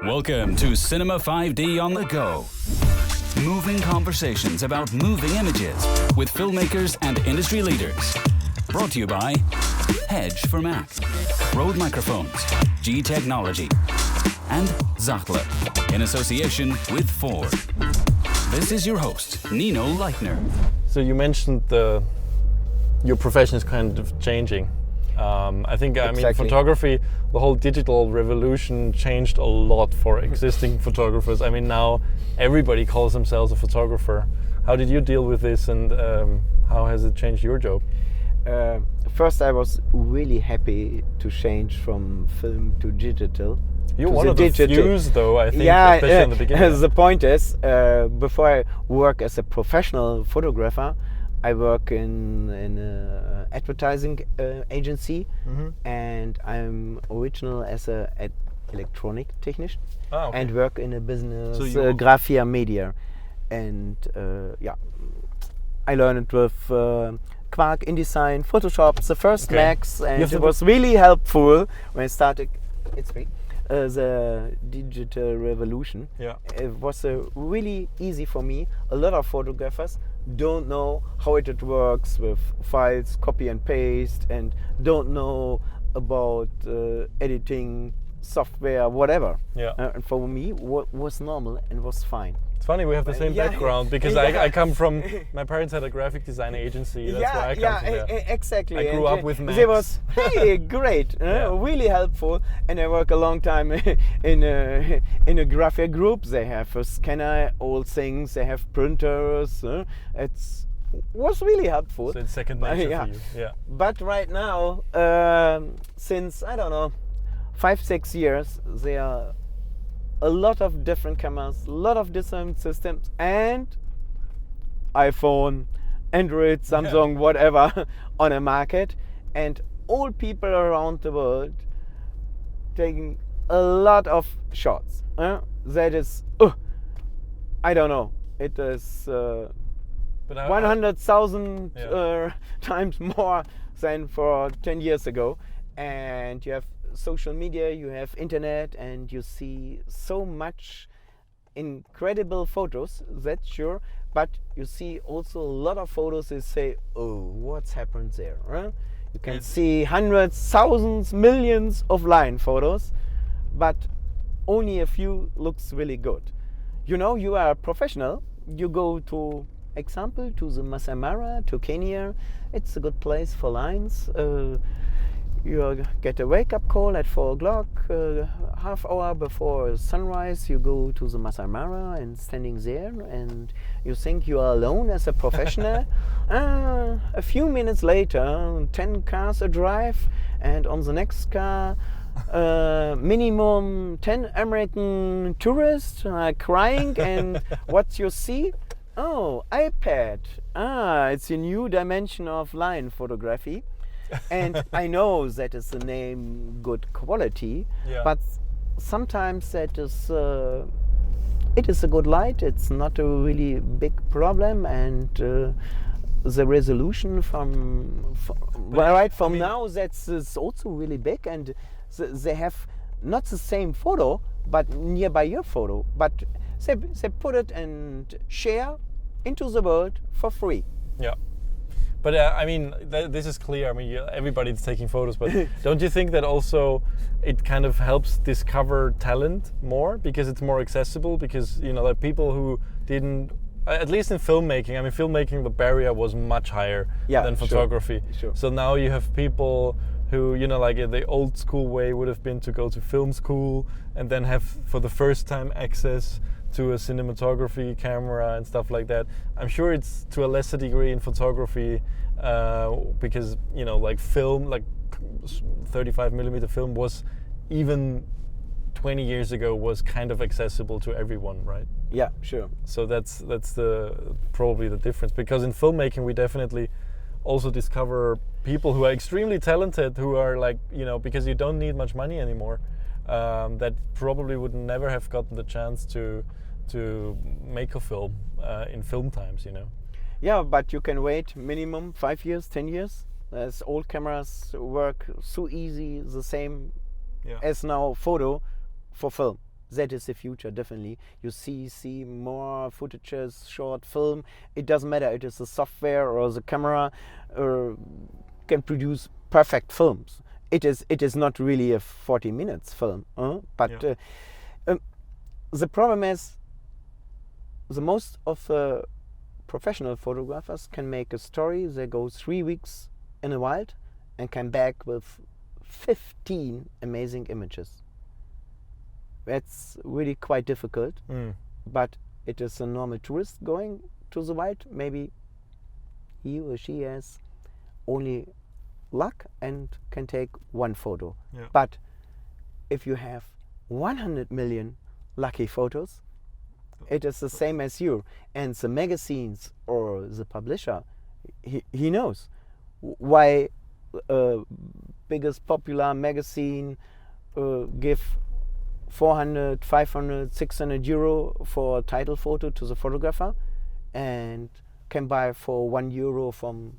Welcome to Cinema 5D on the Go. Moving conversations about moving images with filmmakers and industry leaders. Brought to you by Hedge for Mac, Rode Microphones, G Technology, and Sachtler, in association with Ford. This is your host, Nino Leitner. So you mentioned your profession is kind of changing. I think, Exactly. photography, the whole digital revolution changed a lot for existing photographers. I mean, now everybody calls themselves a photographer. How did you deal with this, and how has it changed your job? First, I was really happy to change from film to digital. You're to one of the few, though, I think, yeah, especially in the beginning. The point is, before I work as a professional photographer, I work in an advertising agency, and I'm original as a electronic technician, and work in a business, So Graphia Media, and I learned it with Quark, InDesign, Photoshop, the first Macs, and it was really helpful when I started. The digital revolution. Yeah. It was really easy for me. A lot of photographers don't know how it works with files, copy and paste, and don't know about editing software, whatever. Yeah. And for me, was normal and was fine. It's funny, we have the same background, because I come from, my parents had a graphic design agency, that's where I come from. Yeah, exactly. I grew up with Macs. It was great, really helpful, and I work a long time in a graphic group. They have a scanner, all things, they have printers. Was really helpful. So it's second nature for you. Yeah. But right now, since, I don't know, 5-6 years, there are a lot of different cameras, a lot of different systems, and iPhone, Android, Samsung, whatever on a market, and all people around the world taking a lot of shots. That is, I don't know, it is 100,000 times more than for 10 years ago, and you have social media, you have internet, and you see so much incredible photos, that's sure, but you see also a lot of photos that say, what's happened there? You can see hundreds, thousands, millions of line photos, but only a few looks really good. You know, you are a professional, you go to the Masai Mara, to Kenya, it's a good place for lines. You get a wake-up call at 4 o'clock, half hour before sunrise, you go to the Masai Mara and standing there, and you think you are alone as a professional. A few minutes later, 10 cars a drive, and on the next car, minimum 10 American tourists are crying, and what you see? iPad. It's a new dimension of line photography. And I know that is the name good quality, but sometimes that is it is a good light. It's not a really big problem, and the resolution from now that's also really big, and they have not the same photo but nearby your photo, but they put it and share into the world for free. Yeah. But this is clear. I mean, everybody's taking photos, but don't you think that also it kind of helps discover talent more, because it's more accessible? Because, like people who didn't, at least in filmmaking, filmmaking, the barrier was much higher than photography. Sure. So now you have people who, like the old school way would have been to go to film school and then have for the first time access to a cinematography camera and stuff like that. I'm sure it's to a lesser degree in photography, because like film, like 35mm film was, even 20 years ago, was kind of accessible to everyone, right? Yeah, sure. So that's probably the difference, because in filmmaking we definitely also discover people who are extremely talented, who are like, because you don't need much money anymore, that probably would never have gotten the chance to make a film in film times, Yeah, but you can wait minimum 5 years, 10 years. As old cameras work so easy, the same as now photo for film. That is the future, definitely. You see more footages, short film. It doesn't matter. It is the software or the camera can produce perfect films. It is not really a 40 minutes film, but the problem is the most of the professional photographers can make a story. They go 3 weeks in the wild and come back with 15 amazing images. That's really quite difficult, but it is a normal tourist going to the wild. Maybe he or she has only luck and can take one photo. Yeah. But if you have 100 million lucky photos, it is the same as you. And the magazines or the publisher, he knows why biggest popular magazine give 400, 500, 600 euro for a title photo to the photographer and can buy for €1 from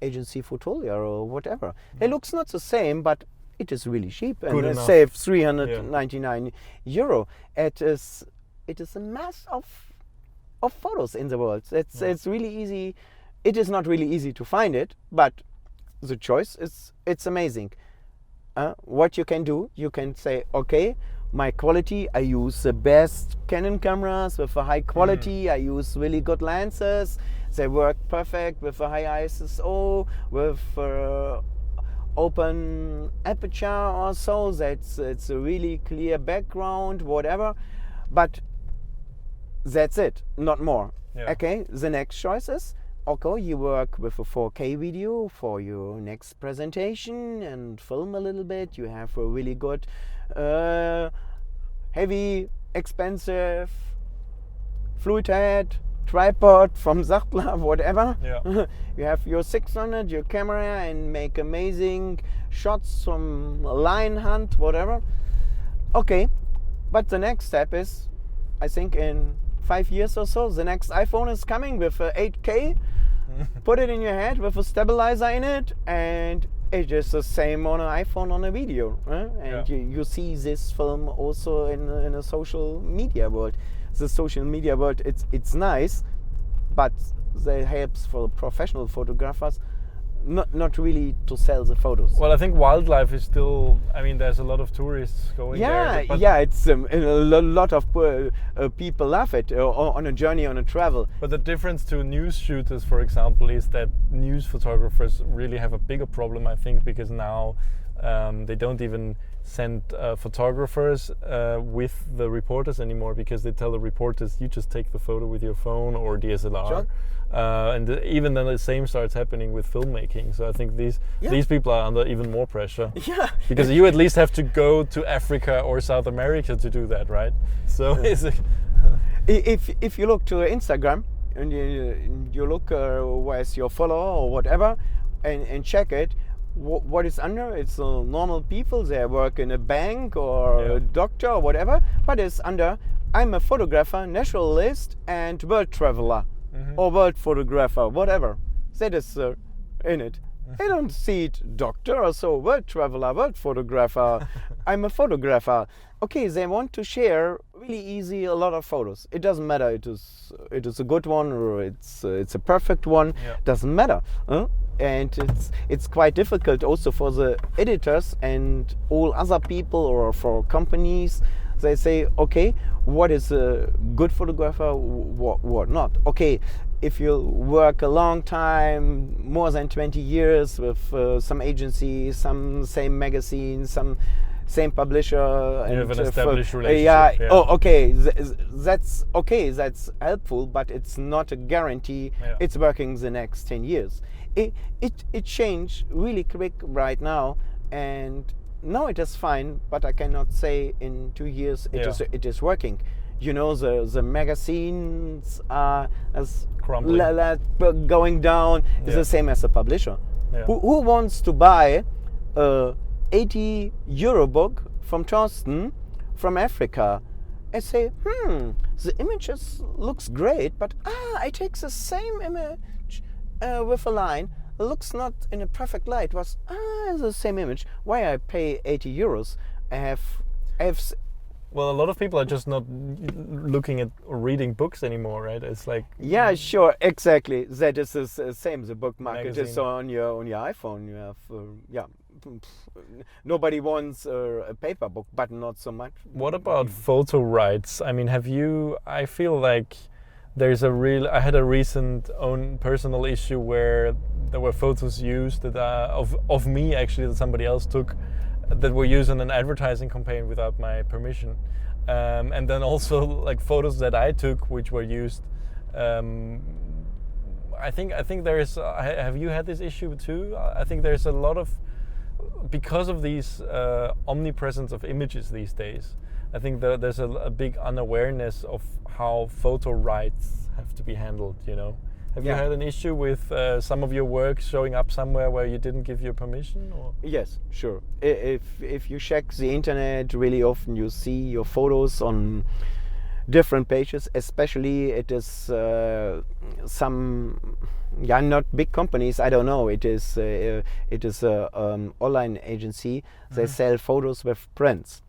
agency Photolia or whatever. It looks not the same, but it is really cheap and it saves 399 euro. It is a mass of photos in the world. It's really easy. It is not really easy to find it, but the choice it's amazing. What you can do, you can say, okay, my quality, I use the best Canon cameras with a high quality. I use really good lenses. They work perfect with a high ISO, with open aperture or so. It's a really clear background, whatever. But that's it, not more. Yeah. Okay, the next choice is, okay, you work with a 4K video for your next presentation and film a little bit. You have a really good, heavy, expensive fluid head, tripod from Sachtler, whatever. Yeah. You have your 600, your camera, and make amazing shots from lion hunt, whatever. Okay, but the next step is, I think in 5 years or so, the next iPhone is coming with 8K. Put it in your head with a stabilizer in it, and it is the same on an iPhone on a video. And you see this film also in a social media world. The social media world, it's nice, but it helps for professional photographers not really to sell the photos. Well, I think wildlife is still, I mean, there's a lot of tourists going there. It's a lot of people love it on a journey, on a travel. But the difference to news shooters, for example, is that news photographers really have a bigger problem, I think, because now they don't even send photographers with the reporters anymore, because they tell the reporters, you just take the photo with your phone or DSLR. Sure. And even then the same starts happening with filmmaking. So I think these people are under even more pressure. Yeah. Because you at least have to go to Africa or South America to do that, right? So if you look to Instagram and you look where's your follower or whatever, and check it, what is under? It's normal people. They work in a bank or a doctor or whatever, but it's under, I'm a photographer, naturalist, and world traveler. Or world photographer, whatever. That is in it. I don't see it doctor or so, world traveler, world photographer. I'm a photographer. Okay, they want to share really easy a lot of photos. It doesn't matter. It is a good one or it's a perfect one. Doesn't matter. And it's quite difficult also for the editors and all other people or for companies. They say, okay, what is a good photographer, what not? Okay, if you work a long time, more than 20 years with some agency, some same magazine, some same publisher. You have an established relationship. Okay, that's okay, that's helpful, but it's not a guarantee it's working the next 10 years. It changed really quick right now, and no, it is fine, but I cannot say in 2 years it is working. You know, the magazines are as going down. It's the same as a publisher. Who wants to buy a 80 euro book from Thorsten from Africa? I say, the images looks great, but I take the same image with a line. Looks not in a perfect light. Was the same image. Why I pay 80 euros? I have Well, a lot of people are just not looking at or reading books anymore, right? It's like Yeah, sure, exactly. That is the same. The book market is Magazine. on your iPhone. You have nobody wants a paper book, but not so much. What about photo rights? I mean, I feel like I had a recent own personal issue where there were photos used that of me actually that somebody else took that were used in an advertising campaign without my permission. And then also like photos that I took which were used. I think there is, have you had this issue too? I think there's a lot of, because of these omnipresence of images these days, I think there's a big unawareness of how photo rights have to be handled, you know. Have you had an issue with some of your work showing up somewhere where you didn't give your permission? Or? Yes, sure. If you check the internet really often, you see your photos on different pages. Especially it is some not big companies. I don't know. It is a online agency. They sell photos with prints,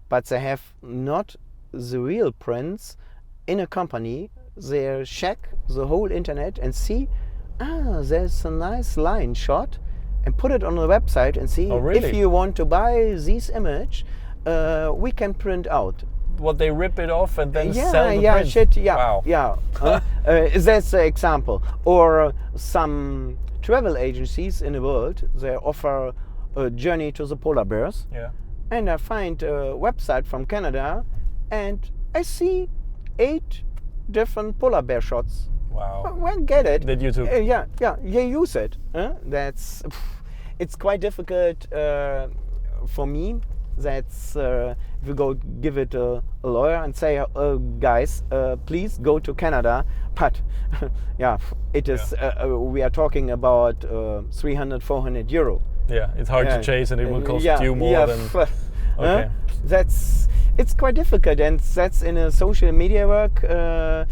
but they have not the real prints in a company. They check the whole internet and see, there's a nice line shot, and put it on the website and see if you want to buy this image, we can print out. What, they rip it off and then sell the print? Wow. That's the example. Or some travel agencies in the world, they offer a journey to the polar bears. Yeah. And I find a website from Canada, and I see 8 different polar bear shots. Wow. Well, get it. That you took? You use it. It's quite difficult for me. That's if you go give it a lawyer and say, guys, please go to Canada. But it is. We are talking about 300, 400 euro. Yeah, it's hard to chase, and it will cost you more than. Okay. It's quite difficult, and that's in a social media work. I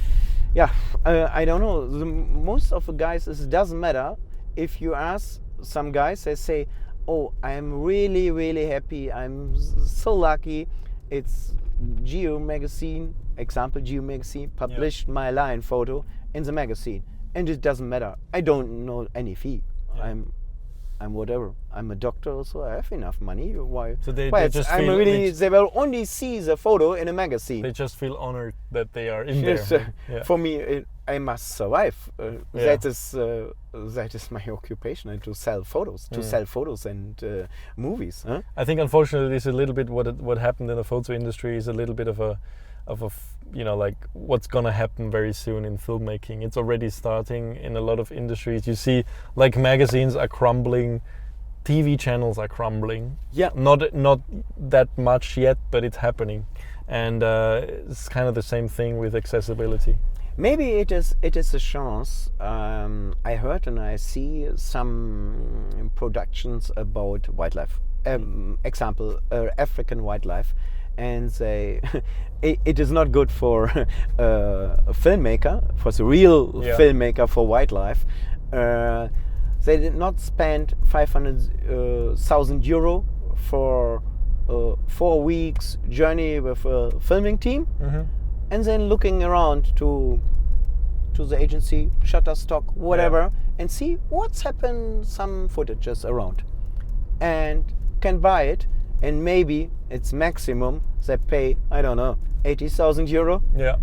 don't know. Most of the guys, it doesn't matter. If you ask some guys, they say, "Oh, I'm really, really happy. I'm so lucky. It's Geo magazine, example Geo magazine published my line photo in the magazine, and it doesn't matter. I don't know any fee. Yeah. I'm whatever. I'm a doctor, so I have enough money. Why? So they just feel they will only see the photo in a magazine. They just feel honored that they are in there. For me, I must survive. That is my occupation, and to sell photos, and movies. Huh? I think unfortunately, this is a little bit what happened in the photo industry is a little bit of a like what's gonna happen very soon in filmmaking. It's already starting in a lot of industries. You see, like magazines are crumbling, TV channels are crumbling. Yeah. Not that much yet, but it's happening, and it's kind of the same thing with accessibility. Maybe it is a chance. I heard and I see some productions about wildlife. Example, African wildlife. And they, it is not good for a filmmaker, for the real filmmaker for wildlife. They did not spend 500,000 euro for a 4 weeks journey with a filming team, and then looking around to the agency, Shutterstock, whatever, and see what's happened, some footages around, and can buy it. And maybe it's maximum they pay, I don't know, 80,000 euro. Yeah.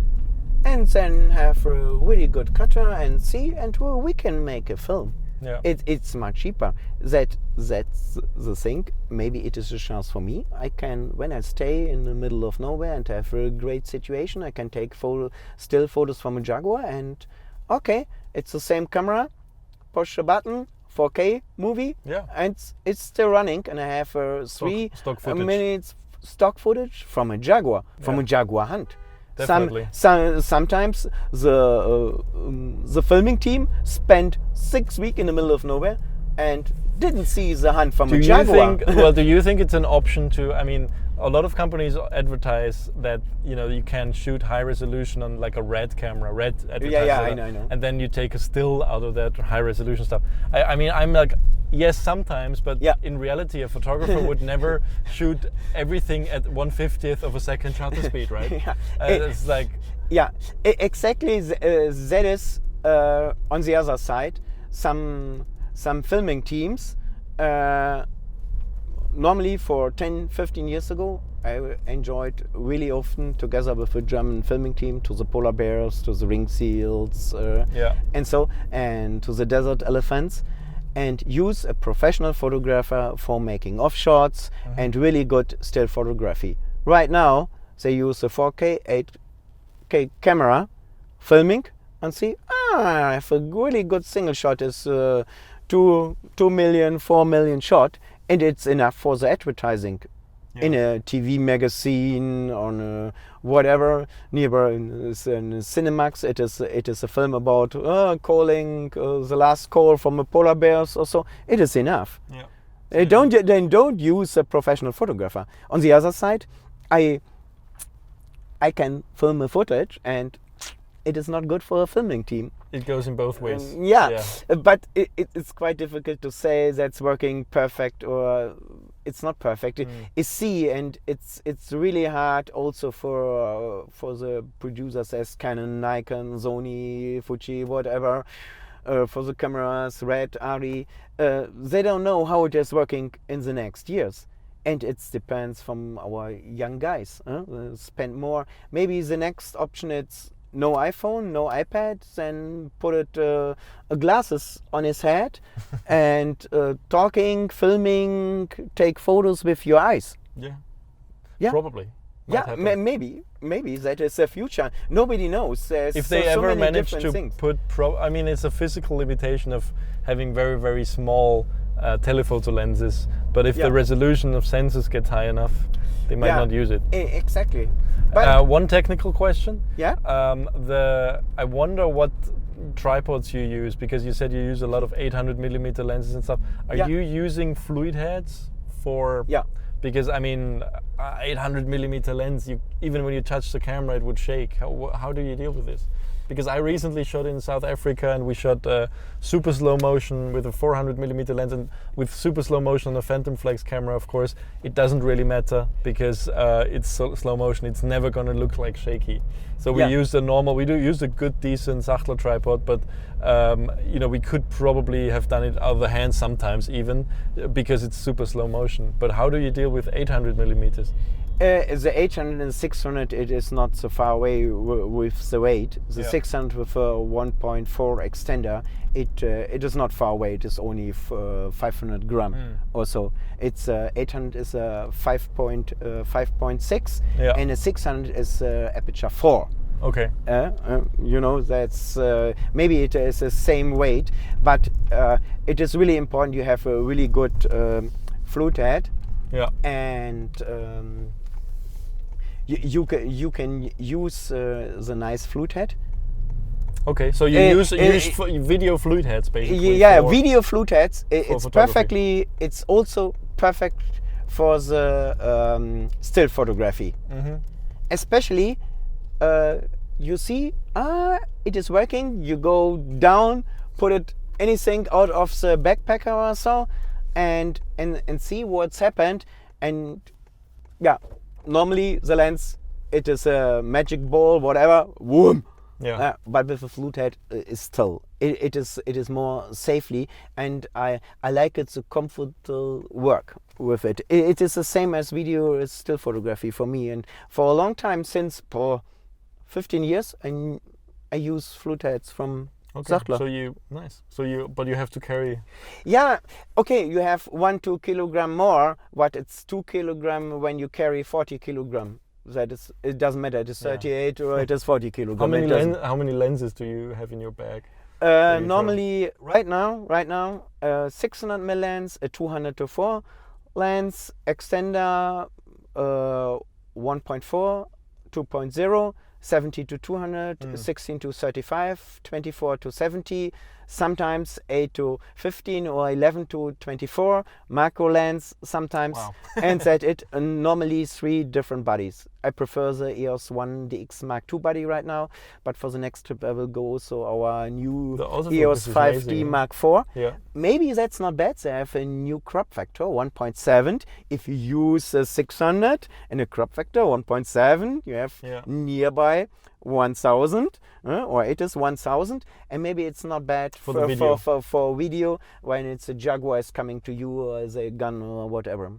And then have a really good cutter and see, and we can make a film. Yeah. It's much cheaper. That's the thing. Maybe it is a chance for me. I can, when I stay in the middle of nowhere and have a great situation, I can take still photos from a Jaguar, and okay, it's the same camera, push a button, 4K movie, and it's still running, and I have 3 minutes stock footage from a Jaguar, from a Jaguar hunt. Definitely. Sometimes the filming team spent 6 weeks in the middle of nowhere and didn't see the hunt from a Jaguar. Do you think it's an option to? I mean, a lot of companies advertise that you can shoot high resolution on like a red camera, red advertising. Yeah, I know. And then you take a still out of that high resolution stuff. I mean, I'm like, yes, sometimes, but in reality, a photographer would never shoot everything at 1/50th of a second shutter speed, right? It's like exactly. That is on the other side. Some filming teams. Normally for 10-15 years ago, I enjoyed really often together with a German filming team to the polar bears, to the ring seals, and to the desert elephants, and use a professional photographer for making off shots and really good still photography. Right now, they use a 4K, 8K camera filming and see, I have a really good single shot is 2 million, 4 million shot. And it's enough for the advertising in a TV magazine, on whatever, nearby in Cinemax. It is a film about calling the last call from a polar bears or so. It is enough. Don't use a professional photographer. On the other side, I can film a footage and it is not good for a filming team. It goes in both ways. But it's quite difficult to say that's working perfect or it's not perfect. It's see, and it's really hard also for the producers as Canon, Nikon, Sony, Fuji, whatever, for the cameras, Red, Arri. They don't know how it is working in the next years. And it depends from our young guys. Spend more. Maybe the next option it's no iPhone, no iPad, then put glasses on his head and talking, filming, take photos with your eyes. Yeah. Probably. Maybe that is the future. Nobody knows. There's if they ever manage to things. I mean, it's a physical limitation of having very, very small telephoto lenses. But if the resolution of sensors gets high enough, they might not use it. Exactly. But one technical question. I wonder what tripods you use, because you said you use a lot of 800mm lenses and stuff. Are you using fluid heads for? Because I mean, 800mm lens, even when you touch the camera, it would shake. How do you deal with this? Because I recently shot in South Africa and we shot super slow motion with a 400mm lens, and with super slow motion on a Phantom Flex camera, of course, it doesn't really matter because it's slow motion. It's never going to look like shaky. So we use we do use a good, decent Sachtler tripod, but we could probably have done it out of the hand sometimes even because it's super slow motion. But how do you deal with 800mm? The 800 and 600, it is not so far away with the weight. The 600 with a 1.4 extender, it is not far away. It is only 500 gram or so. It's 800 is a 5.6 and a 600 is aperture 4. Okay. That's maybe it is the same weight, but it is really important you have a really good fluid head. And you can use the nice fluid head. Okay, so you use video fluid heads basically. Video fluid heads. It's also perfect for the still photography. Especially, you see, it is working. You go down, put anything out of the backpacker or so, and see what's happened. And normally the lens, it is a magic ball, whatever, boom. But with a fluid head, is still it is more safely, and I like it, the comfortable work with it. It is the same as video, still photography for me, and for a long time, since for 15 years, I use fluid heads from Sachtler. But you have to carry. You have 1-2 kilogram more, but it's 2 kilogram when you carry 40 kilogram. That is, it doesn't matter. It is 38 or it is 40 kilogram. How many lenses do you have in your bag? Normally, right now, 600mm lens, a 200-4 lens, extender, 1.4, 2.0, 70 to 200, 16 to 35, 24 to 70, sometimes 8 to 15 or 11 to 24, macro lens sometimes, Wow. and that's it. Normally 3 different bodies. I prefer the EOS 1 DX Mark II body right now, but for the next trip I will go also our new The autofocus EOS is 5D amazing. Mark IV. Yeah. Maybe that's not bad. They have a new crop factor 1.7. If you use a 600 and a crop factor 1.7, you have Yeah. nearby 1000 or it is 1000, and maybe it's not bad For the video. for video when it's a Jaguar is coming to you or as a gun or whatever.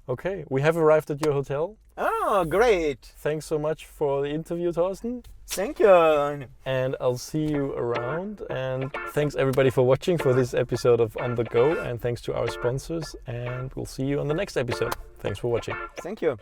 Okay, we have arrived at your hotel. Oh, great! Thanks so much for the interview, Thorsten. Thank you. And I'll see you around. And thanks everybody for watching for this episode of On The Go. And thanks to our sponsors. And we'll see you on the next episode. Thanks for watching. Thank you.